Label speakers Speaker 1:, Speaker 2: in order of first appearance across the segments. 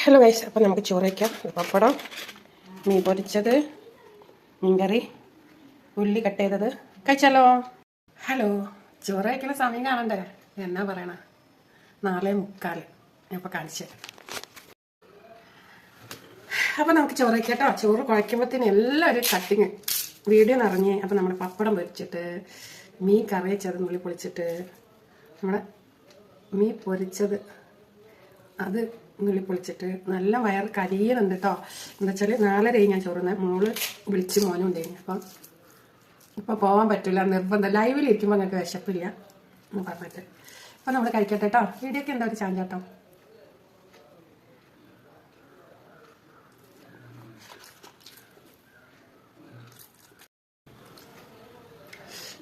Speaker 1: Hello guys, അപ്പം നമുക്ക് ചോറ് വയ്ക്കാം. പപ്പടം, മീൻ പൊരിച്ചത്, മീൻകറി, ഉള്ളി കട്ട് ചെയ്തത്. കഴിച്ചാലോ? ഹലോ, ചോറ് വയ്ക്കുന്ന സമയം കാണണ്ടേ? എന്നാ പറയണ 4:45 ഞാൻ ഇപ്പോൾ കാണിച്ചു. അപ്പം നമുക്ക് ചോറ് വയ്ക്കാം കേട്ടോ. ചോറ് കുഴയ്ക്കുമ്പോഴത്തേന് എല്ലാവരും കട്ടിങ് വീഡിയോ നിറഞ്ഞ്. അപ്പം നമ്മൾ പപ്പടം പൊരിച്ചിട്ട്, മീൻ കറി വെച്ചത് ഉള്ളി പൊളിച്ചിട്ട്, നമ്മുടെ മീൻ പൊരിച്ചത് അത് ഉള്ളി പൊളിച്ചിട്ട് നല്ല വയർ കരിയുന്നുണ്ട് കേട്ടോ. എന്താ വെച്ചാൽ 4:30 ഞാൻ ചോറുന്നത്. മോള് വിളിച്ച് മോനും ഉണ്ടായിരുന്നു. അപ്പം ഇപ്പോൾ പോകാൻ പറ്റില്ല, നിർബന്ധം. ലൈവിലിരിക്കുമ്പോൾ ഞങ്ങൾക്ക് വിശപ്പില്ല എന്ന് പറഞ്ഞിട്ട്. അപ്പം നമ്മൾ കഴിക്കട്ടെ കേട്ടോ. വീഡിയോക്ക് എന്താ ഒരു ചാഞ്ചാട്ടോ.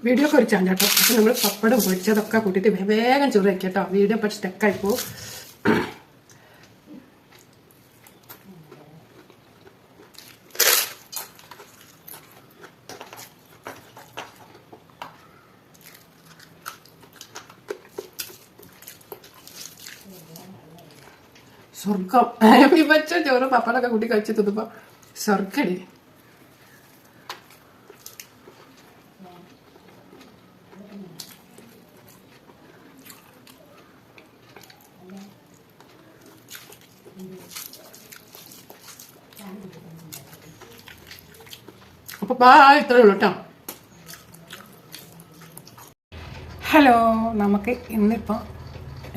Speaker 1: വീഡിയോക്ക് ഒരു ചാഞ്ചാട്ടോ. അപ്പം നമ്മൾ പപ്പടം പൊരിച്ചതൊക്കെ കൂട്ടിയിട്ട് വേഗം ചോറ് വയ്ക്കാം കേട്ടോ. വീഡിയോ പക്ഷെ സ്റ്റക്കായിപ്പോ. സ്വർഗം വെച്ച ചോറ് പപ്പടൊക്കെ കൂട്ടി കഴിച്ച് തിന്നുമ്പോ സ്വർഗടി. അപ്പൊ ഇത്രേ ഉള്ളൂ കേട്ടോ. ഹലോ, നമുക്ക് ഇന്നിപ്പോൾ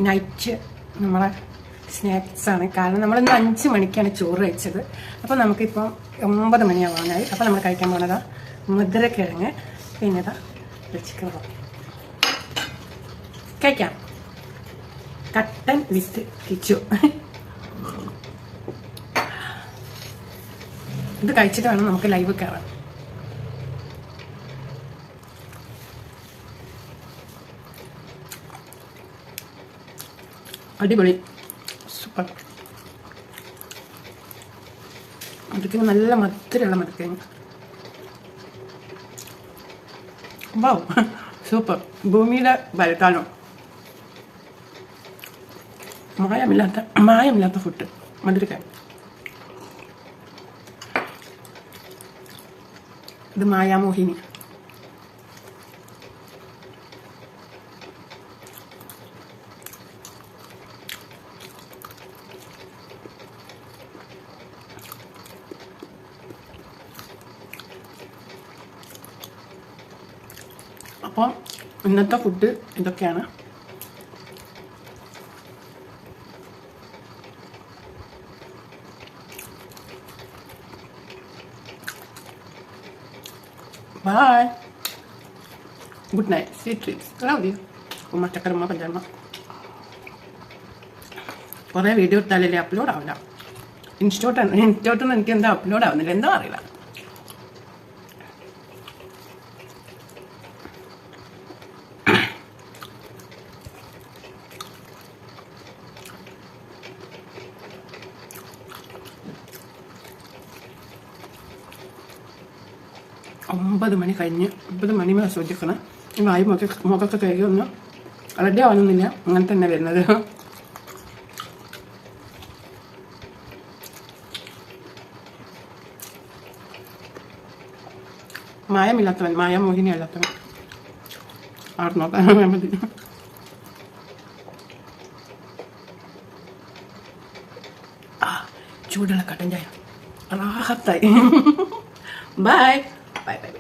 Speaker 1: നൈറ്റ് നമ്മളെ സ്നാക്സാണ്. കാരണം നമ്മളിന്ന് 5 മണിക്കാണ് ചോറ് കഴിച്ചത്. അപ്പോൾ നമുക്കിപ്പോൾ 9 മണിയാവാനായി. അപ്പോൾ നമ്മൾ കഴിക്കാൻ പോകുന്നതാ മധുരക്കിഴങ്ങ്, പിന്നെ ഇതാ ചിക്കൻ റോൾ. കഴിക്കാം. കട്ടൻ വിത്ത് കിച്ചു. ഇത് കഴിച്ചിട്ട് വേണം നമുക്ക് ലൈവ് കയറാൻ. അടിപൊളി, സൂപ്പർ. മധുരക്കിഴങ്ങ് നല്ല മധുരമുള്ള മധുരക്കിഴങ്ങ്. വാവ്, സൂപ്പർ. ഭൂമിയുടെ വരട്ടാനോ മായമില്ലാത്ത ഫുഡ് മധുരക്കിഴങ്ങ്. ഇത് മായാമോഹിനി. അപ്പോൾ ഇന്നത്തെ ഫുഡ് ഇതൊക്കെയാണ്. Bye, good night, sweet dreams, love you. ഉമ്മ ചക്കരമ്മ പഞ്ചാമ്മ. കുറേ വീഡിയോ ഇട്ടാലല്ലേ അപ്ലോഡ് ആവില്ല. ഇൻസ്റ്റോട്ടൊന്നും എനിക്ക് എന്താ അപ്ലോഡ് ആവുന്നില്ല, എന്താ അറിയില്ല. ഒമ്പത് മണി കഴിഞ്ഞ് 9 മണി മേലെ ശ്രദ്ധിക്കണം. ഈ വായു മുഖമൊക്കെ കഴുകി ഒന്നും റെഡി ആവുന്നില്ല, അങ്ങനെ തന്നെ വരുന്നത്. മായമില്ലാത്തവൻ, മായാമോഹിനി അല്ലാത്തവൻ. അവിടെ നോക്കാൻ മതി. ചൂടുള്ള കട്ടൻ ചായ റാഹത്തായി. ബൈ. Bye.